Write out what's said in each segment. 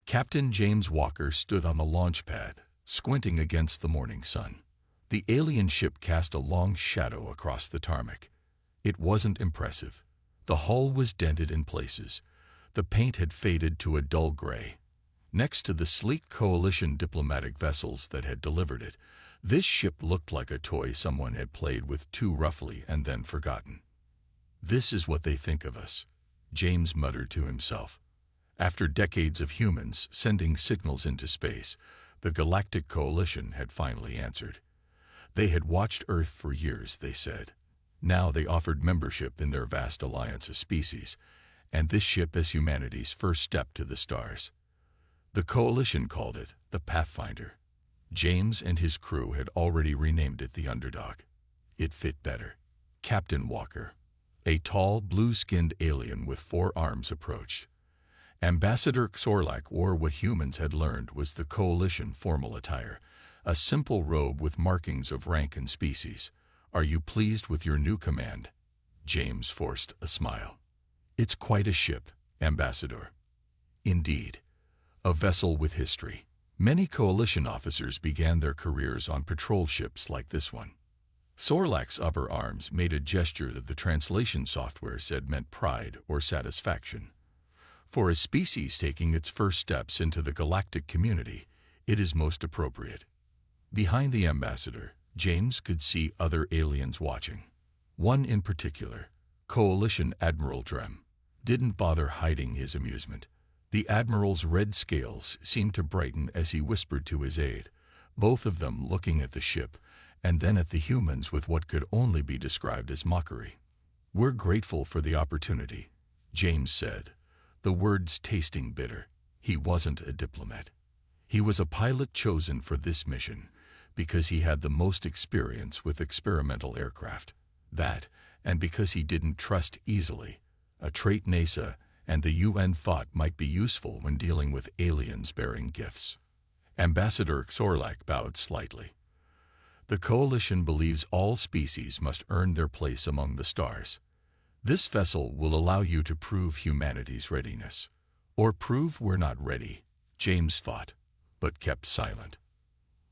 Captain James Walker stood on the launch pad, squinting against the morning sun. The alien ship cast a long shadow across the tarmac. It wasn't impressive. The hull was dented in places. The paint had faded to a dull gray. Next to the sleek Coalition diplomatic vessels that had delivered it, this ship looked like a toy someone had played with too roughly and then forgotten. "This is what they think of us," James muttered to himself. After decades of humans sending signals into space, the Galactic Coalition had finally answered. They had watched Earth for years, they said. Now they offered membership in their vast alliance of species, and this ship as humanity's first step to the stars. The Coalition called it the Pathfinder. James and his crew had already renamed it the Underdog. It fit better. Captain Walker, a tall, blue-skinned alien with 4 arms, approached. Ambassador Xorlak wore what humans had learned was the Coalition formal attire, a simple robe with markings of rank and species. "Are you pleased with your new command?" James forced a smile. "It's quite a ship, Ambassador." "Indeed. A vessel with history. Many Coalition officers began their careers on patrol ships like this one." Xorlak's upper arms made a gesture that the translation software said meant pride or satisfaction. For a species taking its first steps into the galactic community, it is most appropriate. Behind the ambassador, James could see other aliens watching. One in particular, Coalition Admiral Drem, didn't bother hiding his amusement. The Admiral's red scales seemed to brighten as he whispered to his aide, both of them looking at the ship and then at the humans with what could only be described as mockery. "We're grateful for the opportunity," James said, the words tasting bitter. He wasn't a diplomat. He was a pilot chosen for this mission because he had the most experience with experimental aircraft. That, and because he didn't trust easily, a trait NASA and the UN thought might be useful when dealing with aliens bearing gifts. Ambassador Xorlak bowed slightly. "The Coalition believes all species must earn their place among the stars. This vessel will allow you to prove humanity's readiness. Or prove we're not ready," James thought, but kept silent.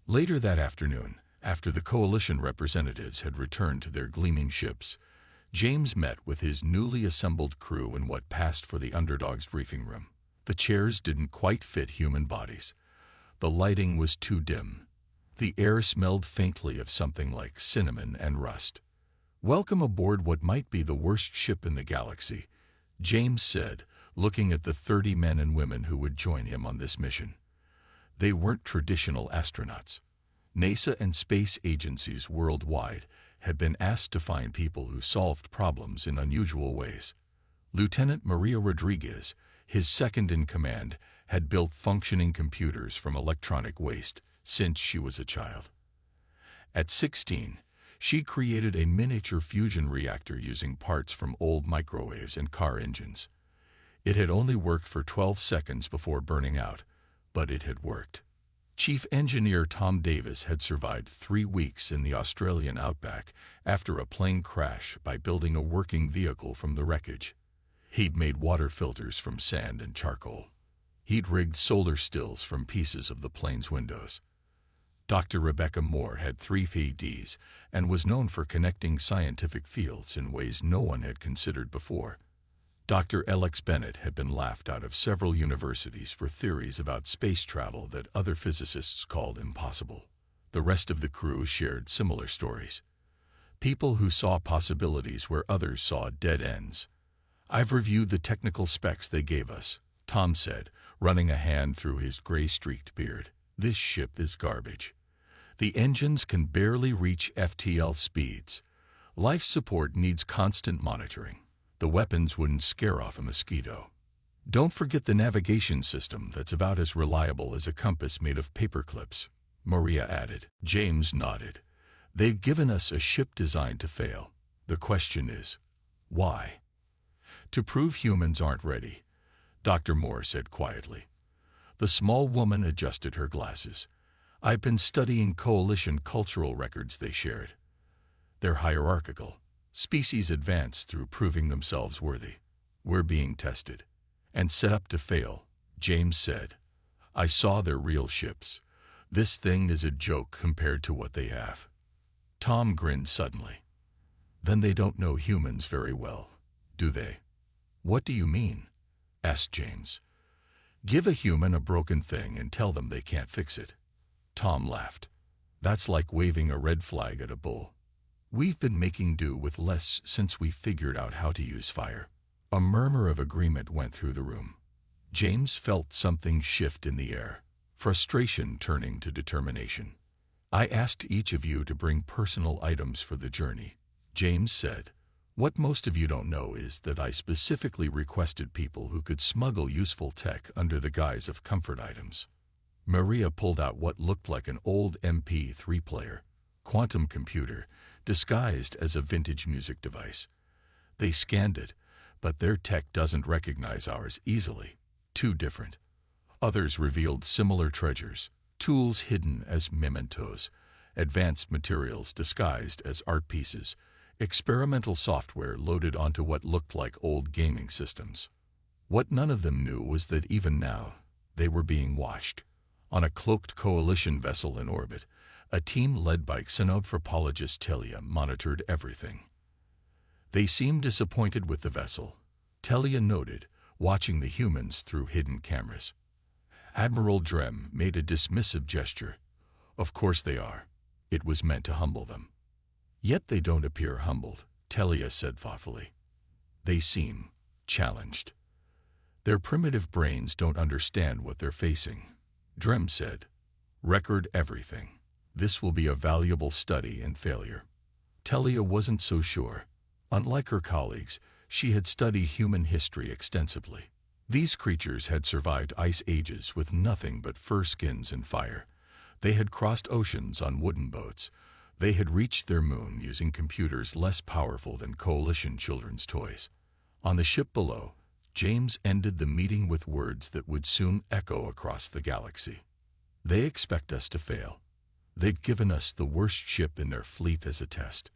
Later that afternoon, after the Coalition representatives had returned to their gleaming ships, James met with his newly assembled crew in what passed for the Underdog's briefing room. The chairs didn't quite fit human bodies. The lighting was too dim. The air smelled faintly of something like cinnamon and rust. "Welcome aboard what might be the worst ship in the galaxy," James said, looking at the 30 men and women who would join him on this mission. They weren't traditional astronauts. NASA and space agencies worldwide had been asked to find people who solved problems in unusual ways. Lieutenant Maria Rodriguez, his second in command, had built functioning computers from electronic waste since she was a child. At 16, she created a miniature fusion reactor using parts from old microwaves and car engines. It had only worked for 12 seconds before burning out, but it had worked. Chief Engineer Tom Davis had survived 3 weeks in the Australian outback after a plane crash by building a working vehicle from the wreckage. He'd made water filters from sand and charcoal. He'd rigged solar stills from pieces of the plane's windows. Dr. Rebecca Moore had 3 PhDs and was known for connecting scientific fields in ways no one had considered before. Dr. Alex Bennett had been laughed out of several universities for theories about space travel that other physicists called impossible. The rest of the crew shared similar stories. People who saw possibilities where others saw dead ends. "I've reviewed the technical specs they gave us," Tom said, running a hand through his gray-streaked beard. "This ship is garbage. The engines can barely reach FTL speeds. Life support needs constant monitoring. The weapons wouldn't scare off a mosquito. Don't forget the navigation system that's about as reliable as a compass made of paper clips," Maria added. James nodded. "They've given us a ship designed to fail. The question is, why?" "To prove humans aren't ready," Dr. Moore said quietly. The small woman adjusted her glasses. "I've been studying Coalition cultural records they shared. They're hierarchical. Species advance through proving themselves worthy. We're being tested and set up to fail," James said, I saw their real ships. This thing is a joke compared to what they have." Tom grinned suddenly. "Then they don't know humans very well, do they?" "What do you mean?" asked James. "Give a human a broken thing and tell them they can't fix it." Tom laughed. "That's like waving a red flag at a bull. We've been making do with less since we figured out how to use fire." A murmur of agreement went through the room. James felt something shift in the air, frustration turning to determination. "I asked each of you to bring personal items for the journey," James said. "What most of you don't know is that I specifically requested people who could smuggle useful tech under the guise of comfort items." Maria pulled out what looked like an old MP3 player, quantum computer, disguised as a vintage music device. They scanned it, but their tech doesn't recognize ours easily. Too different. Others revealed similar treasures, tools hidden as mementos, advanced materials disguised as art pieces, experimental software loaded onto what looked like old gaming systems. What none of them knew was that even now, they were being watched. On a cloaked coalition vessel in orbit, a team led by xenanthropologist Telia monitored everything. They seemed disappointed with the vessel, Telia noted, watching the humans through hidden cameras. Admiral Drem made a dismissive gesture. "Of course they are. It was meant to humble them." "Yet they don't appear humbled," Telia said thoughtfully. "They seem challenged. Their primitive brains don't understand what they're facing." Drem said, "Record everything. This will be a valuable study in failure." Telia wasn't so sure. Unlike her colleagues, she had studied human history extensively. These creatures had survived ice ages with nothing but fur skins and fire. They had crossed oceans on wooden boats. They had reached their moon using computers less powerful than Coalition children's toys. On the ship below, James ended the meeting with words that would soon echo across the galaxy. "They expect us to fail. They've given us the worst ship in their fleet as a test.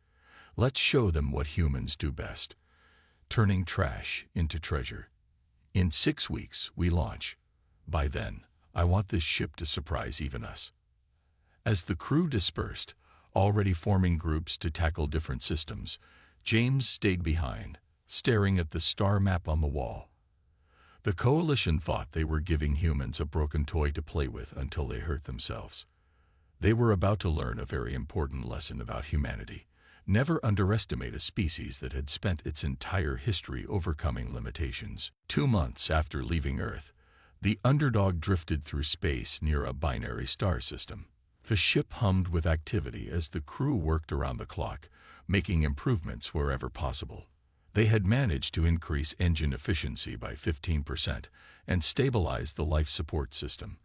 Let's show them what humans do best, turning trash into treasure. In 6 weeks, we launch. By then, I want this ship to surprise even us." As the crew dispersed, already forming groups to tackle different systems, James stayed behind, staring at the star map on the wall. The Coalition thought they were giving humans a broken toy to play with until they hurt themselves. They were about to learn a very important lesson about humanity. Never underestimate a species that had spent its entire history overcoming limitations. 2 months after leaving Earth, the Underdog drifted through space near a binary star system. The ship hummed with activity as the crew worked around the clock, making improvements wherever possible. They had managed to increase engine efficiency by 15% and stabilize the life support system,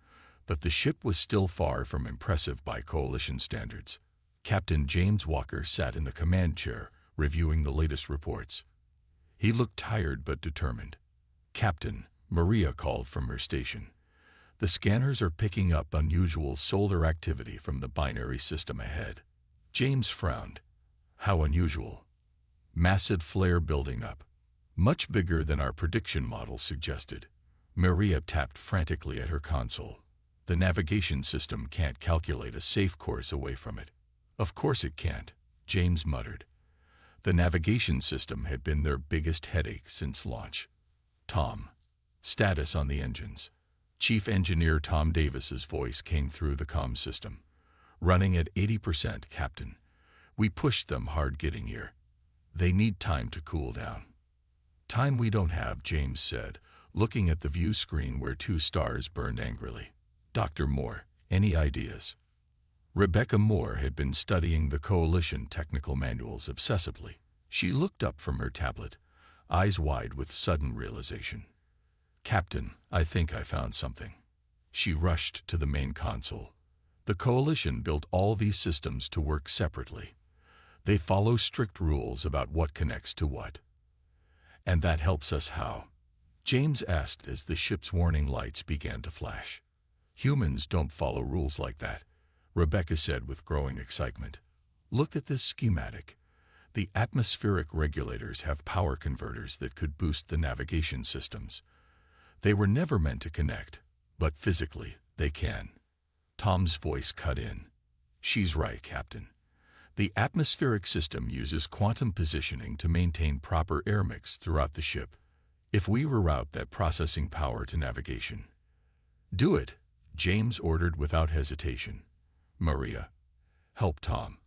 but the ship was still far from impressive by Coalition standards. Captain James Walker sat in the command chair, reviewing the latest reports. He looked tired but determined. "Captain," Maria called from her station. "The scanners are picking up unusual solar activity from the binary system ahead." James frowned. "How unusual?" "Massive flare building up. Much bigger than our prediction model suggested." Maria tapped frantically at her console. "The navigation system can't calculate a safe course away from it." "Of course it can't," James muttered. The navigation system had been their biggest headache since launch. "Tom, status on the engines." Chief Engineer Tom Davis's voice came through the comm system. "Running at 80%, Captain. We pushed them hard getting here. They need time to cool down." "Time we don't have," James said, looking at the view screen where 2 stars burned angrily. "Dr. Moore, any ideas?" Rebecca Moore had been studying the Coalition technical manuals obsessively. She looked up from her tablet, eyes wide with sudden realization. "Captain, I think I found something." She rushed to the main console. The Coalition built all these systems to work separately. They follow strict rules about what connects to what. "And that helps us how?" James asked as the ship's warning lights began to flash. "Humans don't follow rules like that," Rebecca said with growing excitement. "Look at this schematic. The atmospheric regulators have power converters that could boost the navigation systems. They were never meant to connect, but physically, They can. Tom's voice cut in. She's right, Captain. The atmospheric system uses quantum positioning to maintain proper air mix throughout the ship. If we reroute that processing power to navigation. Do it, James ordered without hesitation. Maria, help Tom.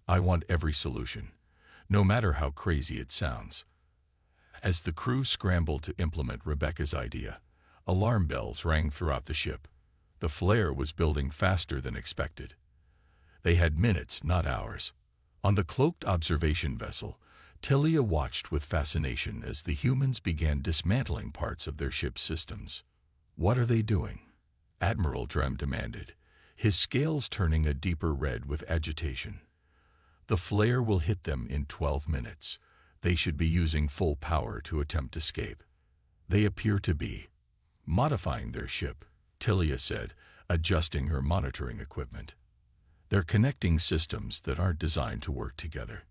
I want every solution, no matter how crazy it sounds. As the crew scrambled to implement Rebecca's idea, alarm bells rang throughout the ship. The flare was building faster than expected. They had minutes, not hours. On the cloaked observation vessel, Telia watched with fascination as the humans began dismantling parts of their ship's systems. What are they doing? Admiral Drem demanded, his scales turning a deeper red with agitation. The flare will hit them in 12 minutes. They should be using full power to attempt escape. They appear to be modifying their ship, Telia said, adjusting her monitoring equipment. They're connecting systems that aren't designed to work together.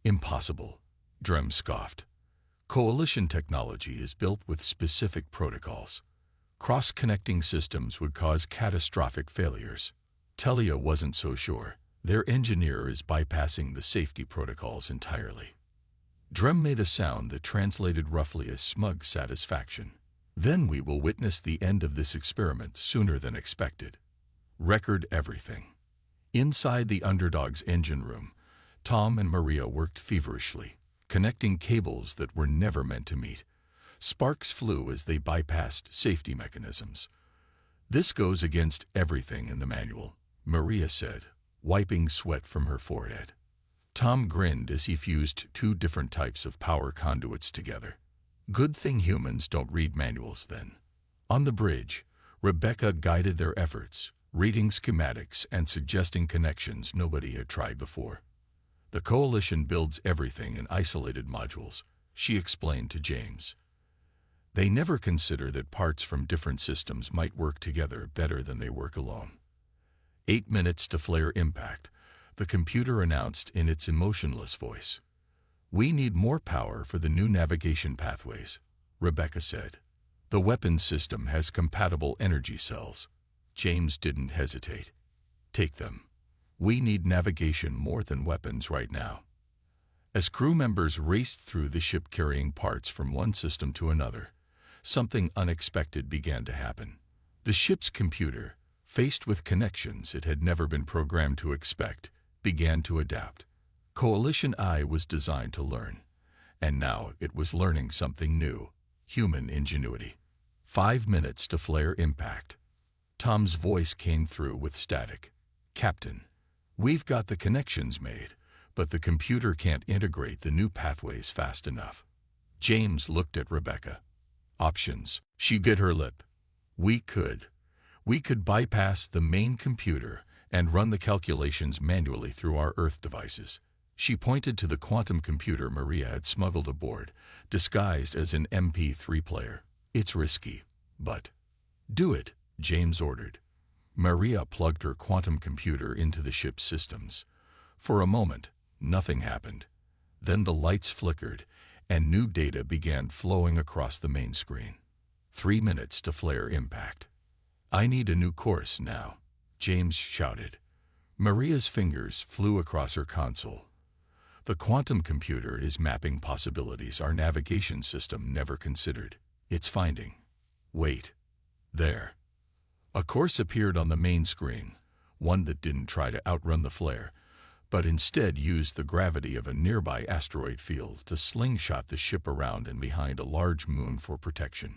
Impossible, Drem scoffed. Coalition technology is built with specific protocols. Cross-connecting systems would cause catastrophic failures. Telia wasn't so sure. Their engineer is bypassing the safety protocols entirely. Drem made a sound that translated roughly as smug satisfaction. Then we will witness the end of this experiment sooner than expected. Record everything. Inside the Underdog's engine room, Tom and Maria worked feverishly, connecting cables that were never meant to meet. Sparks flew as they bypassed safety mechanisms. This goes against everything in the manual, Maria said, wiping sweat from her forehead. Tom grinned as he fused two different types of power conduits together. Good thing humans don't read manuals then. On the bridge, Rebecca guided their efforts, reading schematics and suggesting connections nobody had tried before. The Coalition builds everything in isolated modules, she explained to James. They never consider that parts from different systems might work together better than they work alone. 8 minutes to flare impact, the computer announced in its emotionless voice. We need more power for the new navigation pathways, Rebecca said. The weapons system has compatible energy cells. James didn't hesitate. Take them. We need navigation more than weapons right now. As crew members raced through the ship carrying parts from one system to another, something unexpected began to happen. The ship's computer, faced with connections it had never been programmed to expect, began to adapt. Coalition I was designed to learn, and now it was learning something new, human ingenuity. 5 minutes to flare impact. Tom's voice came through with static. Captain, we've got the connections made, but the computer can't integrate the new pathways fast enough. James looked at Rebecca. Options. She bit her lip. We could bypass the main computer and run the calculations manually through our Earth devices. She pointed to the quantum computer Maria had smuggled aboard, disguised as an MP3 player. It's risky, but... Do it, James ordered. Maria plugged her quantum computer into the ship's systems. For a moment, nothing happened. Then the lights flickered, and new data began flowing across the main screen. 3 minutes to flare impact. I need a new course now, James shouted. Maria's fingers flew across her console. The quantum computer is mapping possibilities our navigation system never considered. It's finding. Wait. There. A course appeared on the main screen, one that didn't try to outrun the flare, but instead used the gravity of a nearby asteroid field to slingshot the ship around and behind a large moon for protection.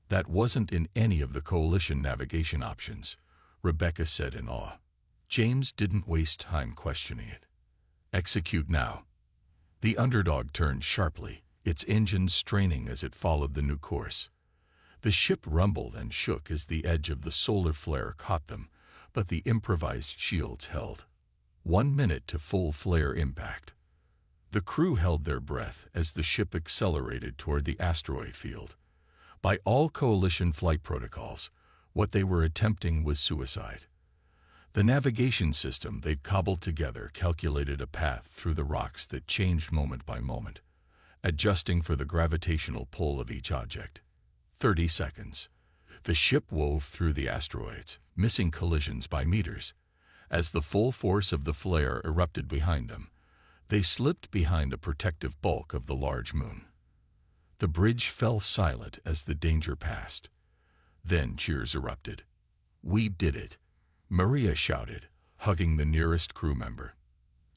That wasn't in any of the Coalition navigation options, Rebecca said in awe. James didn't waste time questioning it. Execute now. The Underdog turned sharply, its engines straining as it followed the new course. The ship rumbled and shook as the edge of the solar flare caught them, but the improvised shields held. 1 minute to full flare impact. The crew held their breath as the ship accelerated toward the asteroid field. By all Coalition flight protocols, what they were attempting was suicide. The navigation system they'd cobbled together calculated a path through the rocks that changed moment by moment, adjusting for the gravitational pull of each object. 30 seconds. The ship wove through the asteroids, missing collisions by meters. As the full force of the flare erupted behind them, they slipped behind the protective bulk of the large moon. The bridge fell silent as the danger passed. Then cheers erupted. "We did it," Maria shouted, hugging the nearest crew member.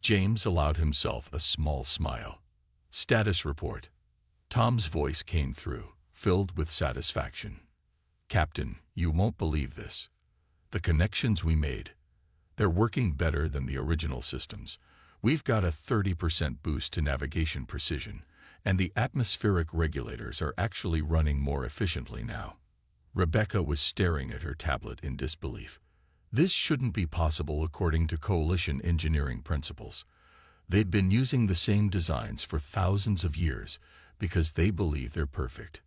James allowed himself a small smile. "Status report." Tom's voice came through, filled with satisfaction. "Captain, you won't believe this. The connections we made, they're working better than the original systems. We've got a 30% boost to navigation precision, and the atmospheric regulators are actually running more efficiently now." Rebecca was staring at her tablet in disbelief. This shouldn't be possible according to Coalition engineering principles. They'd been using the same designs for thousands of years because they believe they're perfect.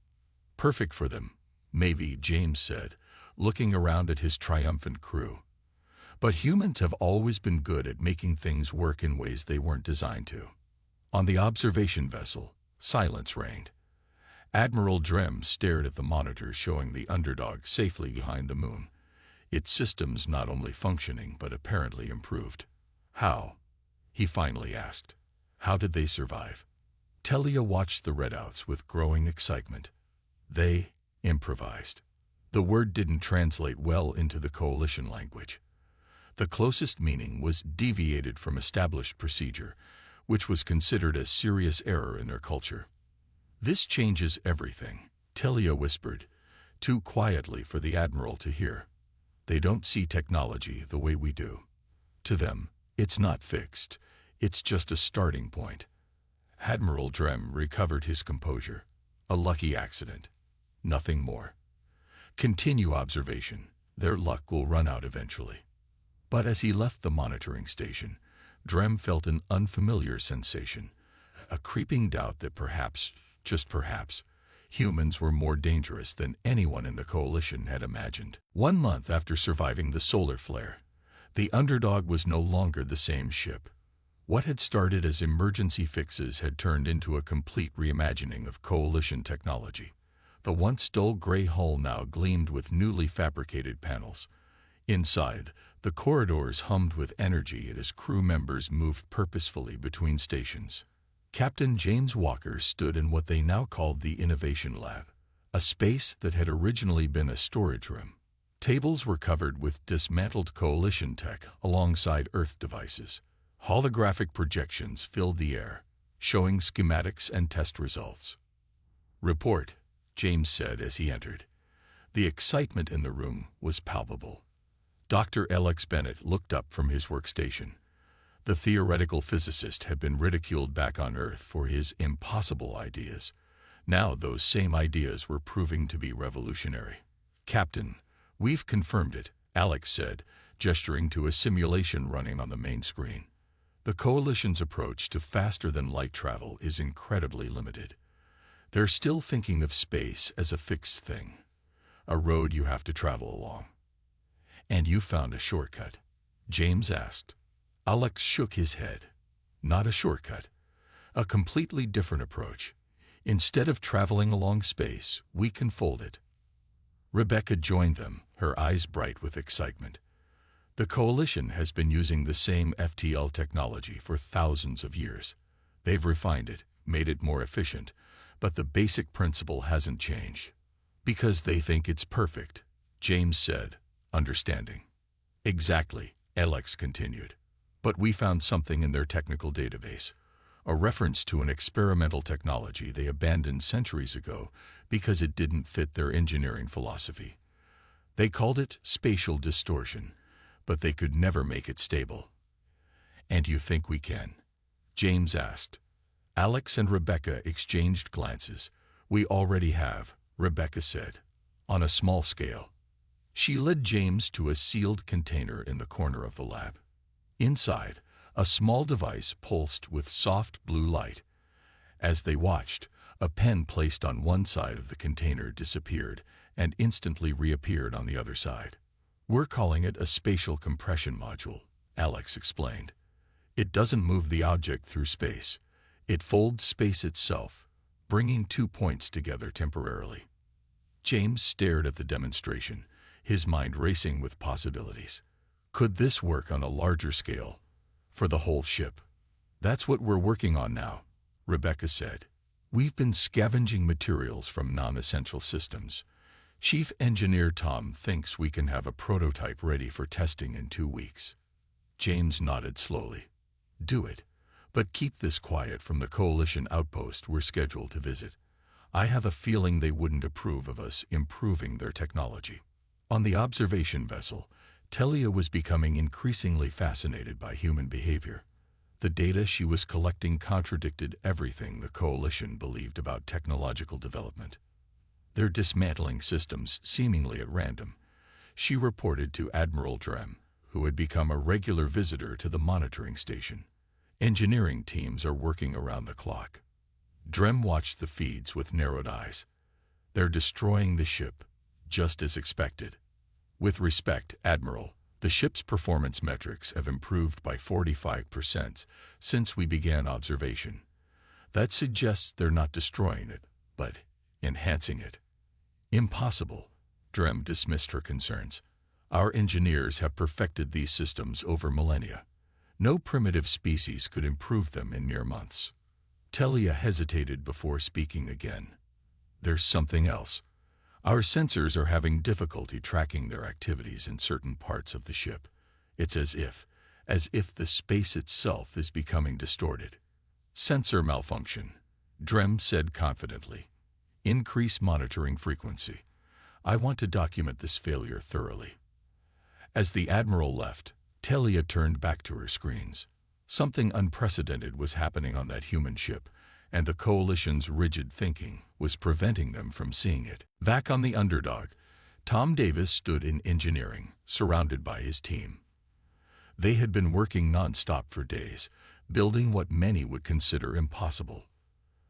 "Perfect for them, maybe," James said, looking around at his triumphant crew. "But humans have always been good at making things work in ways they weren't designed to." On the observation vessel, silence reigned. Admiral Drem stared at the monitors showing the Underdog safely behind the moon, its systems not only functioning but apparently improved. "How?" he finally asked. "How did they survive?" Telia watched the readouts with growing excitement. "They improvised." The word didn't translate well into the Coalition language. The closest meaning was deviated from established procedure, which was considered a serious error in their culture. "This changes everything," Telia whispered, too quietly for the Admiral to hear. "They don't see technology the way we do. To them, it's not fixed, it's just a starting point." Admiral Drem recovered his composure. "A lucky accident. Nothing more. Continue observation. Their luck will run out eventually." But as he left the monitoring station, Drem felt an unfamiliar sensation, a creeping doubt that perhaps, just perhaps, humans were more dangerous than anyone in the Coalition had imagined. 1 month after surviving the solar flare, the Underdog was no longer the same ship. What had started as emergency fixes had turned into a complete reimagining of Coalition technology. The once dull gray hull now gleamed with newly fabricated panels. Inside, the corridors hummed with energy as crew members moved purposefully between stations. Captain James Walker stood in what they now called the Innovation Lab, a space that had originally been a storage room. Tables were covered with dismantled Coalition tech alongside Earth devices. Holographic projections filled the air, showing schematics and test results. "Report," James said as he entered. The excitement in the room was palpable. Dr. Alex Bennett looked up from his workstation. The theoretical physicist had been ridiculed back on Earth for his impossible ideas. Now those same ideas were proving to be revolutionary. "Captain, we've confirmed it," Alex said, gesturing to a simulation running on the main screen. "The Coalition's approach to faster-than-light travel is incredibly limited. They're still thinking of space as a fixed thing, a road you have to travel along." "And you found a shortcut?" James asked. Alex shook his head. "Not a shortcut. A completely different approach. Instead of traveling along space, we can fold it." Rebecca joined them, her eyes bright with excitement. "The Coalition has been using the same FTL technology for thousands of years. They've refined it, made it more efficient, but the basic principle hasn't changed." "Because they think it's perfect," James said, understanding. "Exactly," Alex continued. "But we found something in their technical database, a reference to an experimental technology they abandoned centuries ago because it didn't fit their engineering philosophy. They called it spatial distortion, but they could never make it stable." "And you think we can?" James asked. Alex and Rebecca exchanged glances. "We already have," Rebecca said, "on a small scale." She led James to a sealed container in the corner of the lab. Inside, a small device pulsed with soft blue light. As they watched, a pen placed on one side of the container disappeared and instantly reappeared on the other side. "We're calling it a spatial compression module," Alex explained. "It doesn't move the object through space. It folds space itself, bringing 2 points together temporarily." James stared at the demonstration, his mind racing with possibilities. Could this work on a larger scale? For the whole ship? That's what we're working on now, Rebecca said. We've been scavenging materials from non-essential systems. Chief Engineer Tom thinks we can have a prototype ready for testing in 2 weeks. James nodded slowly. Do it, but keep this quiet from the Coalition outpost we're scheduled to visit. I have a feeling they wouldn't approve of us improving their technology. On the observation vessel, Telia was becoming increasingly fascinated by human behavior. The data she was collecting contradicted everything the Coalition believed about technological development. They're dismantling systems seemingly at random, she reported to Admiral Drem, who had become a regular visitor to the monitoring station. Engineering teams are working around the clock. Drem watched the feeds with narrowed eyes. They're destroying the ship, just as expected. With respect, Admiral, the ship's performance metrics have improved by 45% since we began observation. That suggests they're not destroying it, but enhancing it. Impossible. Drem dismissed her concerns. Our engineers have perfected these systems over millennia. No primitive species could improve them in mere months. Telia hesitated before speaking again. There's something else. Our sensors are having difficulty tracking their activities in certain parts of the ship. It's as if the space itself is becoming distorted. Sensor malfunction, Drem said confidently. Increase monitoring frequency. I want to document this failure thoroughly. As the Admiral left, Telia turned back to her screens. Something unprecedented was happening on that human ship, and the Coalition's rigid thinking was preventing them from seeing it. Back on the Underdog, Tom Davis stood in engineering, surrounded by his team. They had been working non-stop for days, building what many would consider impossible.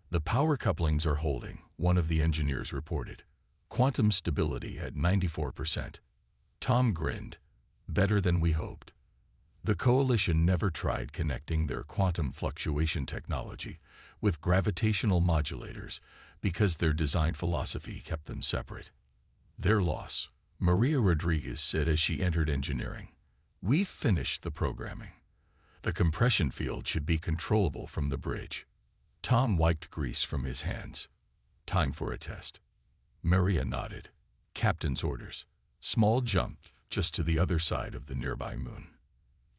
The power couplings are holding, one of the engineers reported. Quantum stability at 94%. Tom grinned. Better than we hoped. The Coalition never tried connecting their quantum fluctuation technology with gravitational modulators because their design philosophy kept them separate. Their loss, Maria Rodriguez said as she entered engineering. We've finished the programming. The compression field should be controllable from the bridge. Tom wiped grease from his hands. Time for a test. Maria nodded. Captain's orders. Small jump just to the other side of the nearby moon.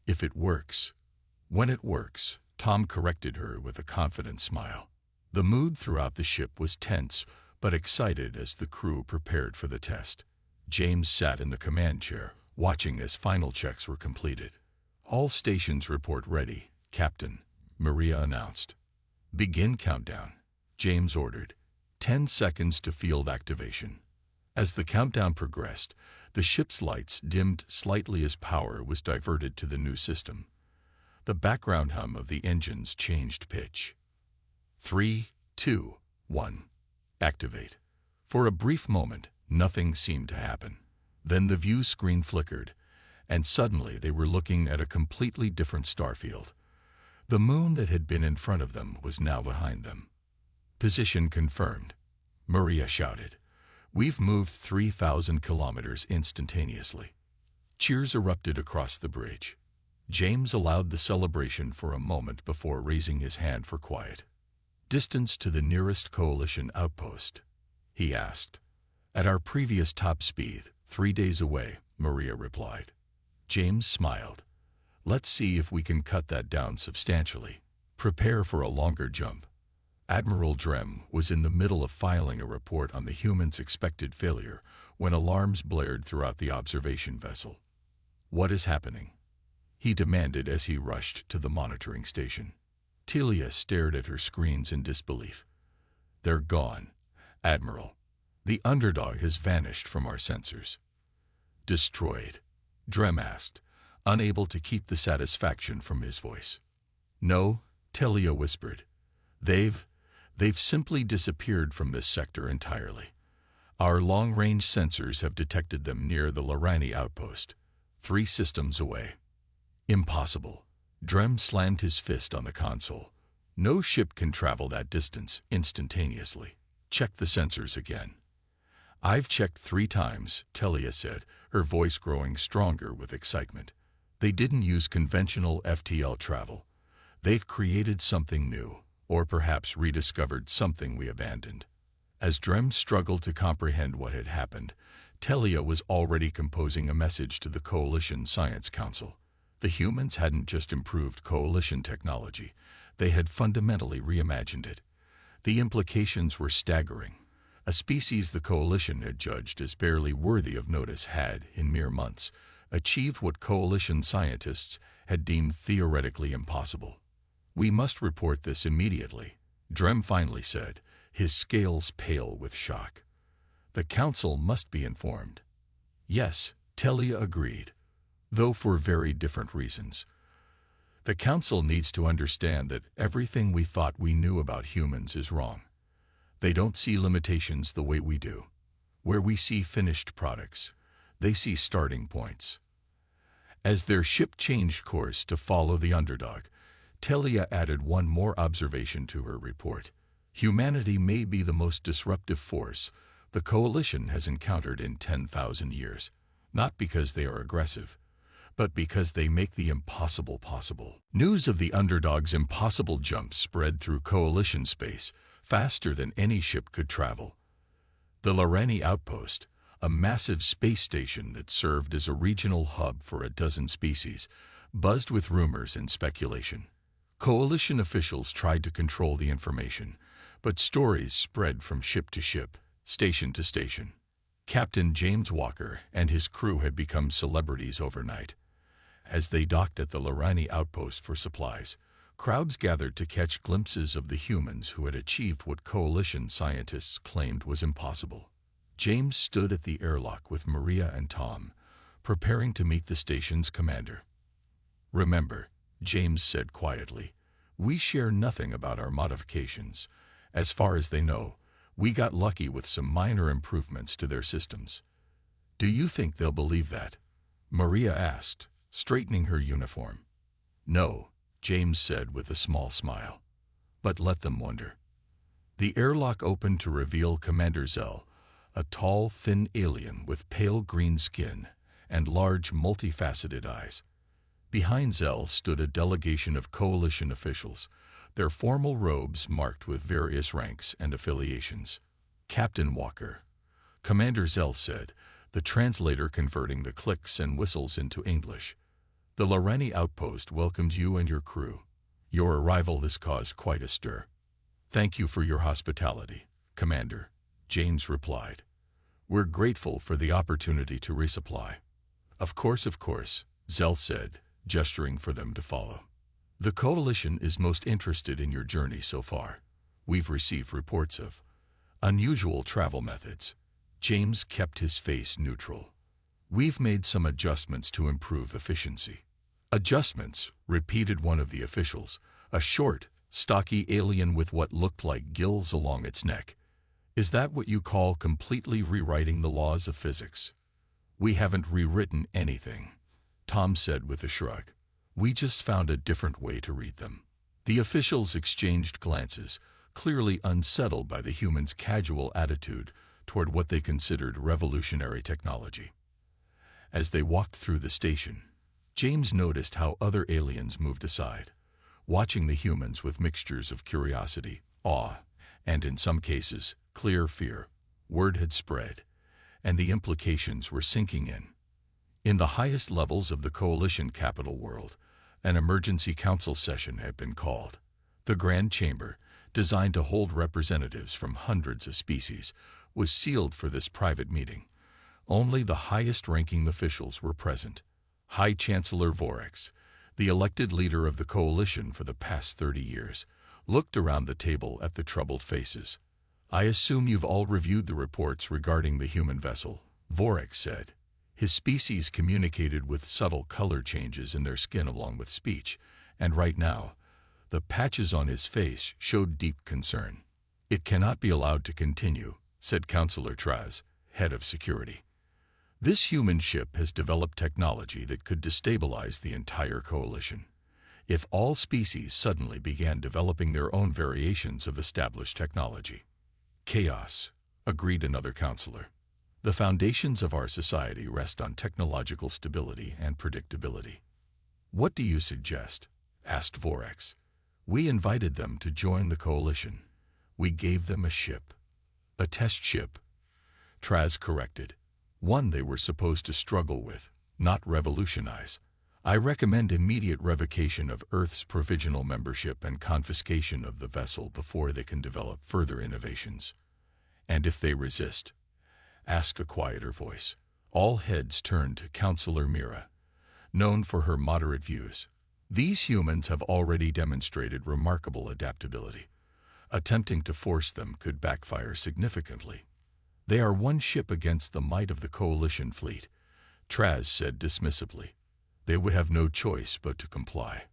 If it works. When it works, Tom corrected her with a confident smile. The mood throughout the ship was tense, but excited as the crew prepared for the test. James sat in the command chair, watching as final checks were completed. All stations report ready, Captain, Maria announced. Begin countdown, James ordered. 10 seconds to field activation. As the countdown progressed, the ship's lights dimmed slightly as power was diverted to the new system. The background hum of the engines changed pitch. 3, 2, 1. Activate. For a brief moment, nothing seemed to happen. Then the view screen flickered, and suddenly they were looking at a completely different starfield. The moon that had been in front of them was now behind them. Position confirmed, Maria shouted. We've moved 3,000 kilometers instantaneously. Cheers erupted across the bridge. James allowed the celebration for a moment before raising his hand for quiet. Distance to the nearest Coalition outpost, he asked. At our previous top speed, 3 days away, Maria replied. James smiled. Let's see if we can cut that down substantially. Prepare for a longer jump. Admiral Drem was in the middle of filing a report on the humans' expected failure when alarms blared throughout the observation vessel. What is happening? He demanded as he rushed to the monitoring station. Telia stared at her screens in disbelief. They're gone, Admiral. The Underdog has vanished from our sensors. Destroyed? Drem asked, unable to keep the satisfaction from his voice. No, Telia whispered. They've simply disappeared from this sector entirely. Our long-range sensors have detected them near the Lorani outpost, 3 systems away. Impossible. Drem slammed his fist on the console. No ship can travel that distance instantaneously. Check the sensors again. I've checked 3 times, Telia said, her voice growing stronger with excitement. They didn't use conventional FTL travel. They've created something new, or perhaps rediscovered something we abandoned. As Drem struggled to comprehend what had happened, Telia was already composing a message to the Coalition Science Council. The humans hadn't just improved Coalition technology, they had fundamentally reimagined it. The implications were staggering. A species the Coalition had judged as barely worthy of notice had, in mere months, achieved what Coalition scientists had deemed theoretically impossible. We must report this immediately, Drem finally said, his scales pale with shock. The Council must be informed. Yes, Telia agreed, though for very different reasons. The Council needs to understand that everything we thought we knew about humans is wrong. They don't see limitations the way we do. Where we see finished products, they see starting points. As their ship changed course to follow the underdog, Telia added one more observation to her report. Humanity may be the most disruptive force the Coalition has encountered in 10,000 years, not because they are aggressive, but because they make the impossible possible. News of the underdog's impossible jump spread through Coalition space faster than any ship could travel. The Lorani Outpost, a massive space station that served as a regional hub for a dozen species, buzzed with rumors and speculation. Coalition officials tried to control the information, but stories spread from ship to ship, station to station. Captain James Walker and his crew had become celebrities overnight. As they docked at the Lorani Outpost for supplies, crowds gathered to catch glimpses of the humans who had achieved what Coalition scientists claimed was impossible. James stood at the airlock with Maria and Tom, preparing to meet the station's commander. "Remember," James said quietly, "we share nothing about our modifications. As far as they know, we got lucky with some minor improvements to their systems." "Do you think they'll believe that?" Maria asked, straightening her uniform. "No," James said with a small smile. "But let them wonder." The airlock opened to reveal Commander Zell, a tall, thin alien with pale green skin and large, multifaceted eyes. Behind Zell stood a delegation of Coalition officials, their formal robes marked with various ranks and affiliations. "Captain Walker," Commander Zell said, the translator converting the clicks and whistles into English. "The Lorani Outpost welcomes you and your crew. Your arrival has caused quite a stir." "Thank you for your hospitality, Commander," James replied. "We're grateful for the opportunity to resupply." Of course," Zell said, gesturing for them to follow. "The Coalition is most interested in your journey so far. We've received reports of unusual travel methods." James kept his face neutral. "We've made some adjustments to improve efficiency." "Adjustments," repeated one of the officials, a short, stocky alien with what looked like gills along its neck. "Is that what you call completely rewriting the laws of physics?" "We haven't rewritten anything," Tom said with a shrug. "We just found a different way to read them." The officials exchanged glances, clearly unsettled by the humans' casual attitude toward what they considered revolutionary technology. As they walked through the station, James noticed how other aliens moved aside, watching the humans with mixtures of curiosity, awe, and in some cases, clear fear. Word had spread, and the implications were sinking in. In the highest levels of the Coalition capital world, an emergency council session had been called. The Grand Chamber, designed to hold representatives from hundreds of species, was sealed for this private meeting. Only the highest-ranking officials were present. High Chancellor Vorex, the elected leader of the Coalition for the past 30 years, looked around the table at the troubled faces. "I assume you've all reviewed the reports regarding the human vessel," Vorex said. His species communicated with subtle color changes in their skin along with speech, and right now, the patches on his face showed deep concern. "It cannot be allowed to continue," said Councillor Traz, head of security. "This human ship has developed technology that could destabilize the entire Coalition. If all species suddenly began developing their own variations of established technology." "Chaos," agreed another counselor. The foundations of our society rest on technological stability and predictability. What do you suggest? Asked Vorex. We invited them to join the coalition. We gave them a ship. A test ship, Traz corrected. One they were supposed to struggle with, not revolutionize. I recommend immediate revocation of Earth's provisional membership and confiscation of the vessel before they can develop further innovations. And if they resist? Asked a quieter voice. All heads turned to Counselor Mira, known for her moderate views. These humans have already demonstrated remarkable adaptability. Attempting to force them could backfire significantly. They are one ship against the might of the coalition fleet, Traz said dismissively. They would have no choice but to comply.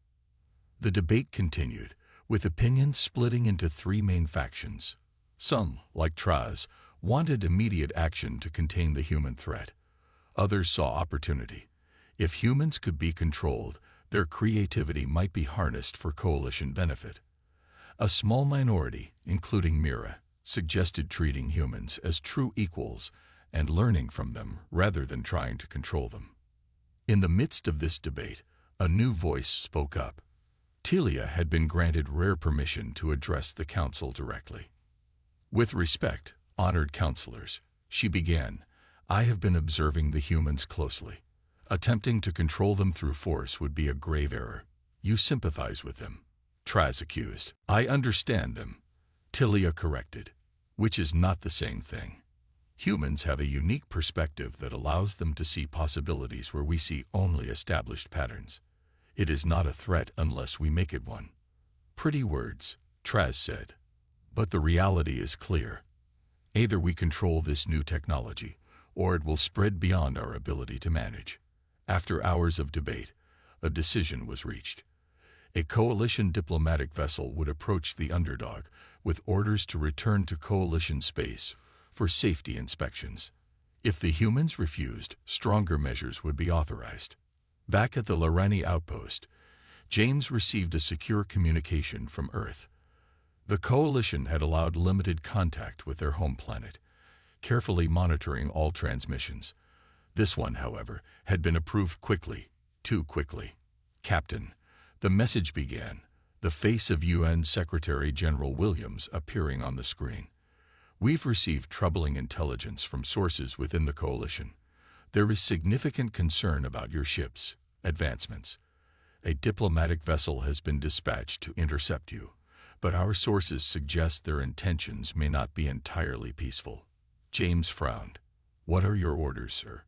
The debate continued, with opinions splitting into three main factions. Some, like Traz, wanted immediate action to contain the human threat. Others saw opportunity. If humans could be controlled, their creativity might be harnessed for coalition benefit. A small minority, including Mira, suggested treating humans as true equals and learning from them rather than trying to control them. In the midst of this debate, a new voice spoke up. Telia had been granted rare permission to address the council directly. With respect, honored counselors, she began, I have been observing the humans closely. Attempting to control them through force would be a grave error. You sympathize with them, Traz accused. I understand them, Telia corrected, which is not the same thing. Humans have a unique perspective that allows them to see possibilities where we see only established patterns. It is not a threat unless we make it one. Pretty words, Traz said. But the reality is clear. Either we control this new technology, or it will spread beyond our ability to manage. After hours of debate, a decision was reached. A coalition diplomatic vessel would approach the underdog with orders to return to coalition space for safety inspections. If the humans refused, stronger measures would be authorized. Back at the Lorani outpost, James received a secure communication from Earth. The coalition had allowed limited contact with their home planet, carefully monitoring all transmissions. This one, however, had been approved quickly, too quickly. Captain, the message began, the face of UN Secretary General Williams appearing on the screen. We've received troubling intelligence from sources within the coalition. There is significant concern about your ship's advancements. A diplomatic vessel has been dispatched to intercept you, but our sources suggest their intentions may not be entirely peaceful. James frowned. What are your orders, sir?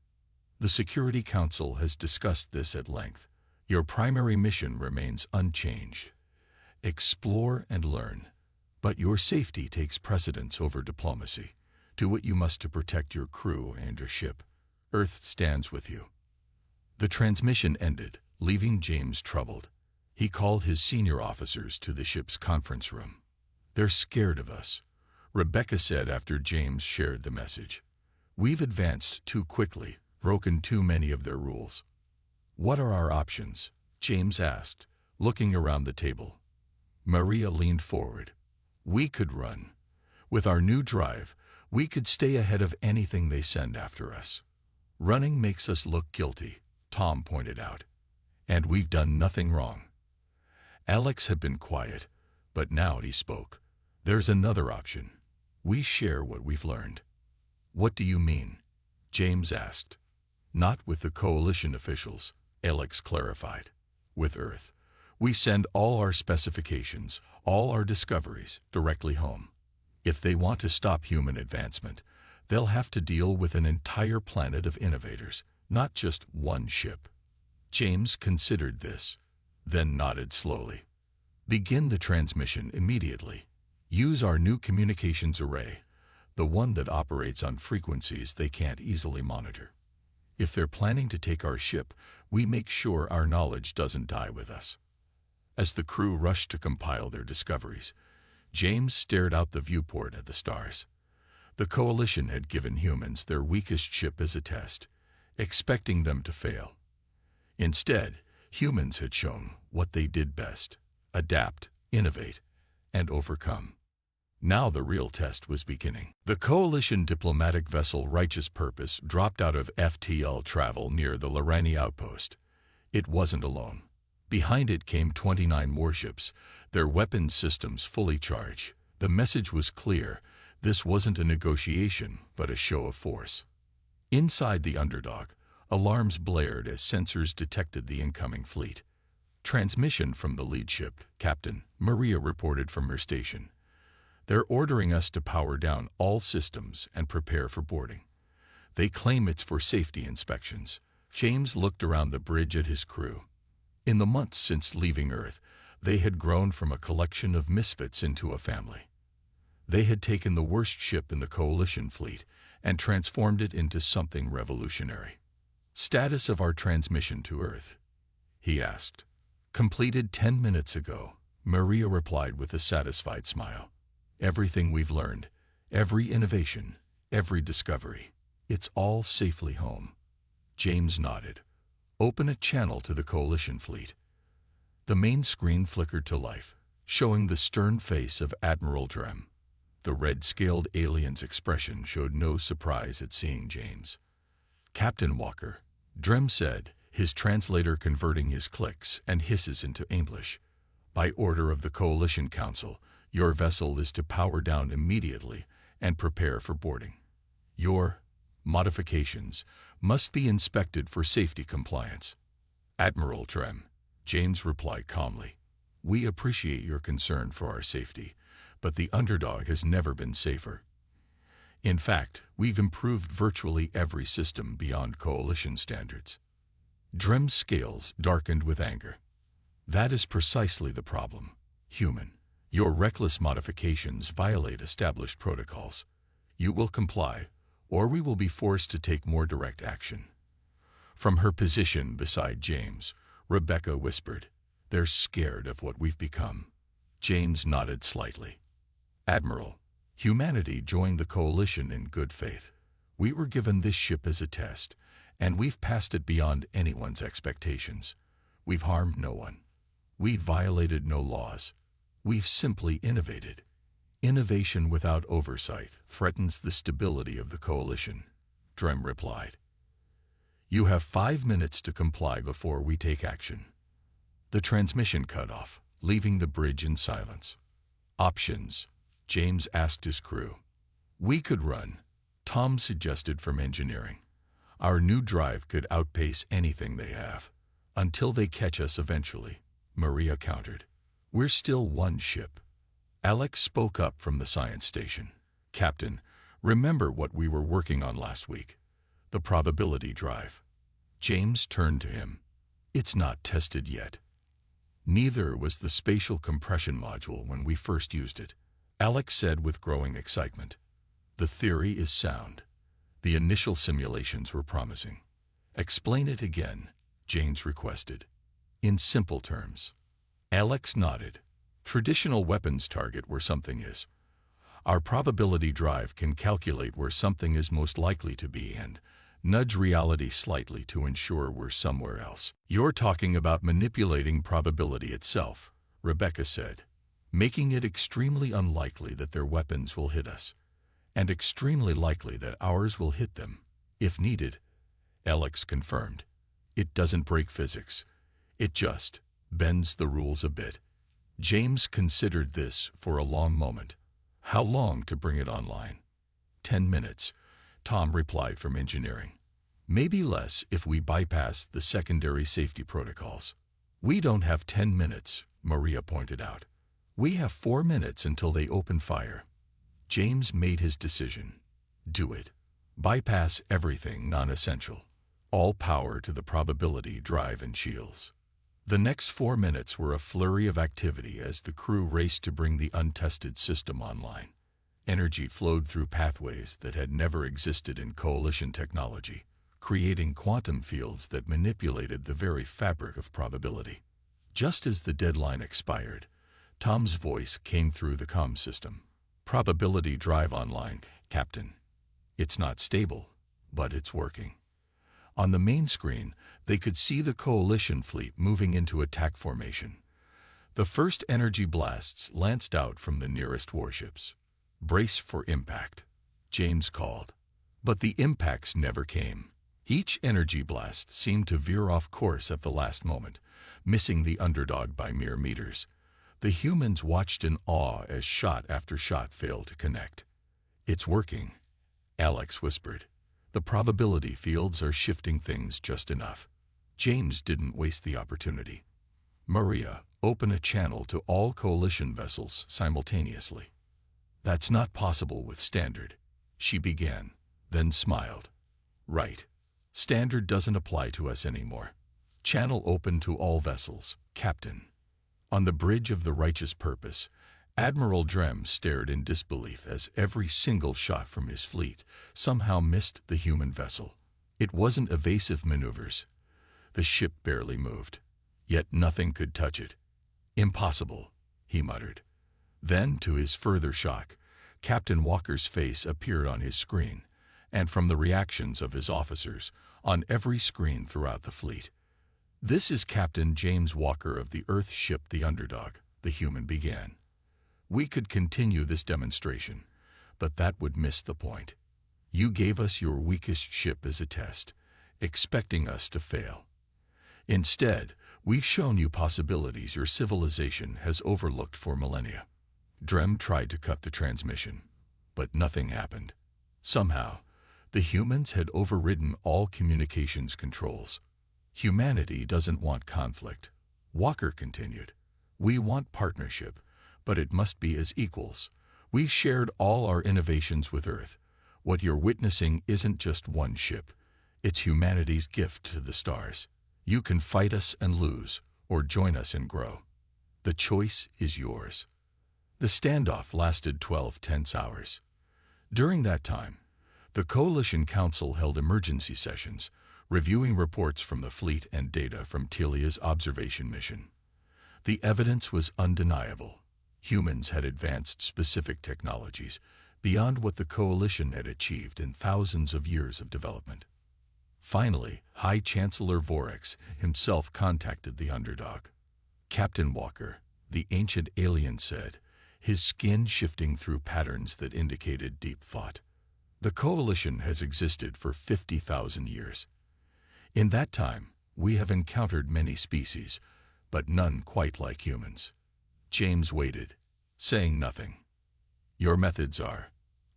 The Security Council has discussed this at length. Your primary mission remains unchanged. Explore and learn. But your safety takes precedence over diplomacy. Do what you must to protect your crew and your ship. Earth stands with you. The transmission ended, leaving James troubled. He called his senior officers to the ship's conference room. They're scared of us, Rebecca said after James shared the message. We've advanced too quickly, broken too many of their rules. What are our options? James asked, looking around the table. Maria leaned forward. We could run. With our new drive, we could stay ahead of anything they send after us. Running makes us look guilty, Tom pointed out. And we've done nothing wrong. Alex had been quiet, but now he spoke. There's another option. We share what we've learned. What do you mean? James asked. Not with the coalition officials, Alex clarified. With Earth. We send all our specifications, all our discoveries, directly home. If they want to stop human advancement, they'll have to deal with an entire planet of innovators, not just one ship. James considered this, then nodded slowly. Begin the transmission immediately. Use our new communications array, the one that operates on frequencies they can't easily monitor. If they're planning to take our ship, we make sure our knowledge doesn't die with us. As the crew rushed to compile their discoveries, James stared out the viewport at the stars. The coalition had given humans their weakest ship as a test, expecting them to fail. Instead, humans had shown what they did best: adapt, innovate, and overcome. Now the real test was beginning. The coalition diplomatic vessel Righteous Purpose dropped out of FTL travel near the Lorani outpost. It wasn't alone. Behind it came 29 warships, their weapons systems fully charged. The message was clear. This wasn't a negotiation, but a show of force. Inside the Underdog, alarms blared as sensors detected the incoming fleet. Transmission from the lead ship, Captain, Maria reported from her station. They're ordering us to power down all systems and prepare for boarding. They claim it's for safety inspections. James looked around the bridge at his crew. In the months since leaving Earth, they had grown from a collection of misfits into a family. They had taken the worst ship in the Coalition fleet and transformed it into something revolutionary. "Status of our transmission to Earth?" he asked. "Completed 10 minutes ago," Maria replied with a satisfied smile. "Everything we've learned, every innovation, every discovery, it's all safely home." James nodded. "Open a channel to the Coalition fleet." The main screen flickered to life, showing the stern face of Admiral Drem. The red-scaled alien's expression showed no surprise at seeing James. "Captain Walker," Drem said, his translator converting his clicks and hisses into English. "By order of the Coalition Council, your vessel is to power down immediately and prepare for boarding. Your modifications must be inspected for safety compliance." "Admiral Drem," James replied calmly, "we appreciate your concern for our safety, but the Underdog has never been safer. In fact, we've improved virtually every system beyond Coalition standards." Drem's scales darkened with anger. "That is precisely the problem, human. Your reckless modifications violate established protocols. You will comply, or we will be forced to take more direct action." From her position beside James, Rebecca whispered, "They're scared of what we've become." James nodded slightly. "Admiral, humanity joined the Coalition in good faith. We were given this ship as a test, and we've passed it beyond anyone's expectations. We've harmed no one. We've violated no laws. We've simply innovated. Innovation without oversight threatens the stability of the Coalition," Drem replied. "You have 5 minutes to comply before we take action." The transmission cut off, leaving the bridge in silence. "Options?" James asked his crew. "We could run," Tom suggested from engineering. "Our new drive could outpace anything they have. Until they catch us eventually," Maria countered. "We're still one ship." Alex spoke up from the science station. "Captain, remember what we were working on last week? The probability drive." James turned to him. "It's not tested yet." "Neither was the spatial compression module when we first used it," Alex said with growing excitement. "The theory is sound. The initial simulations were promising." "Explain it again," James requested. "In simple terms." Alex nodded. "Traditional weapons target where something is. Our probability drive can calculate where something is most likely to be and nudge reality slightly to ensure we're somewhere else." "You're talking about manipulating probability itself," Rebecca said, "making it extremely unlikely that their weapons will hit us, and extremely likely that ours will hit them, if needed." Alex confirmed. "It doesn't break physics. It just bends the rules a bit." James considered this for a long moment. "How long to bring it online?" 10 minutes, Tom replied from engineering. "Maybe less if we bypass the secondary safety protocols." "We don't have 10 minutes, Maria pointed out. "We have 4 minutes until they open fire." James made his decision. "Do it. Bypass everything non-essential. All power to the probability drive and shields." The next 4 minutes were a flurry of activity as the crew raced to bring the untested system online. Energy flowed through pathways that had never existed in Coalition technology, creating quantum fields that manipulated the very fabric of probability. Just as the deadline expired, Tom's voice came through the comm system. "Probability drive online, Captain. It's not stable, but it's working." On the main screen, they could see the Coalition fleet moving into attack formation. The first energy blasts lanced out from the nearest warships. "Brace for impact," James called. But the impacts never came. Each energy blast seemed to veer off course at the last moment, missing the underdog by mere meters. The humans watched in awe as shot after shot failed to connect. "It's working," Alex whispered. "The probability fields are shifting things just enough." James didn't waste the opportunity. "Maria, open a channel to all coalition vessels simultaneously." "That's not possible with Standard," she began, then smiled. "Right. Standard doesn't apply to us anymore. Channel open to all vessels, Captain." On the bridge of the Righteous Purpose, Admiral Drem stared in disbelief as every single shot from his fleet somehow missed the human vessel. It wasn't evasive maneuvers. The ship barely moved, yet nothing could touch it. "Impossible," he muttered. Then, to his further shock, Captain Walker's face appeared on his screen, and from the reactions of his officers, on every screen throughout the fleet. "This is Captain James Walker of the Earth ship the Underdog," the human began. "We could continue this demonstration, but that would miss the point. You gave us your weakest ship as a test, expecting us to fail. Instead, we've shown you possibilities your civilization has overlooked for millennia." Drem tried to cut the transmission, but nothing happened. Somehow, the humans had overridden all communications controls. "Humanity doesn't want conflict," Walker continued. "We want partnership, but it must be as equals. We shared all our innovations with Earth. What you're witnessing isn't just one ship. It's humanity's gift to the stars. You can fight us and lose, or join us and grow. The choice is yours." The standoff lasted 12 tense hours. During that time, the Coalition Council held emergency sessions, reviewing reports from the fleet and data from Telia's observation mission. The evidence was undeniable. Humans had advanced specific technologies beyond what the Coalition had achieved in thousands of years of development. Finally, High Chancellor Vorex himself contacted the Underdog. "Captain Walker," the ancient alien said, his skin shifting through patterns that indicated deep thought. "The Coalition has existed for 50,000 years. In that time, we have encountered many species, but none quite like humans." James waited, saying nothing. "Your methods are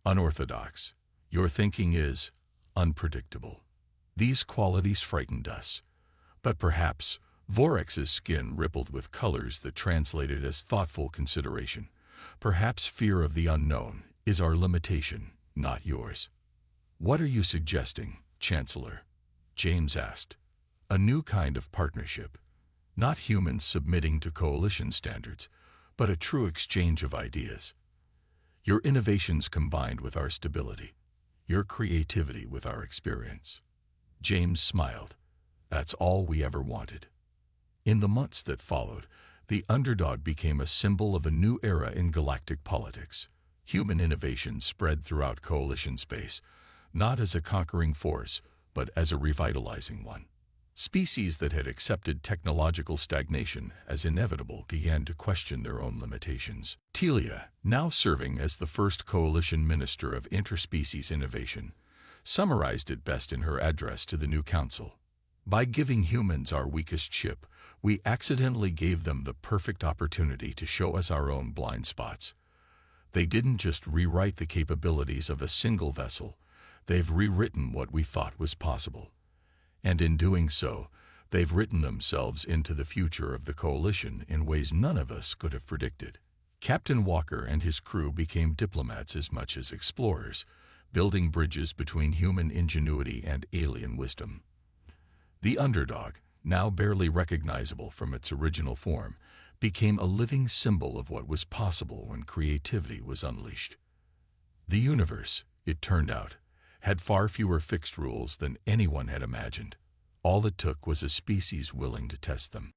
unorthodox. Your thinking is unpredictable. These qualities frightened us, but perhaps," Vorex's skin rippled with colors that translated as thoughtful consideration, "perhaps fear of the unknown is our limitation, not yours." "What are you suggesting, Chancellor?" James asked. "A new kind of partnership. Not humans submitting to coalition standards, but a true exchange of ideas. Your innovations combined with our stability, your creativity with our experience." James smiled. "That's all we ever wanted." In the months that followed, the Underdog became a symbol of a new era in galactic politics. Human innovation spread throughout coalition space, not as a conquering force, but as a revitalizing one. Species that had accepted technological stagnation as inevitable began to question their own limitations. Telia, now serving as the first coalition minister of interspecies innovation, summarized it best in her address to the new council. "By giving humans our weakest ship, we accidentally gave them the perfect opportunity to show us our own blind spots. They didn't just rewrite the capabilities of a single vessel, they've rewritten what we thought was possible. And in doing so, they've written themselves into the future of the coalition in ways none of us could have predicted." Captain Walker and his crew became diplomats as much as explorers, building bridges between human ingenuity and alien wisdom. The Underdog, now barely recognizable from its original form, became a living symbol of what was possible when creativity was unleashed. The universe, it turned out, had far fewer fixed rules than anyone had imagined. All it took was a species willing to test them.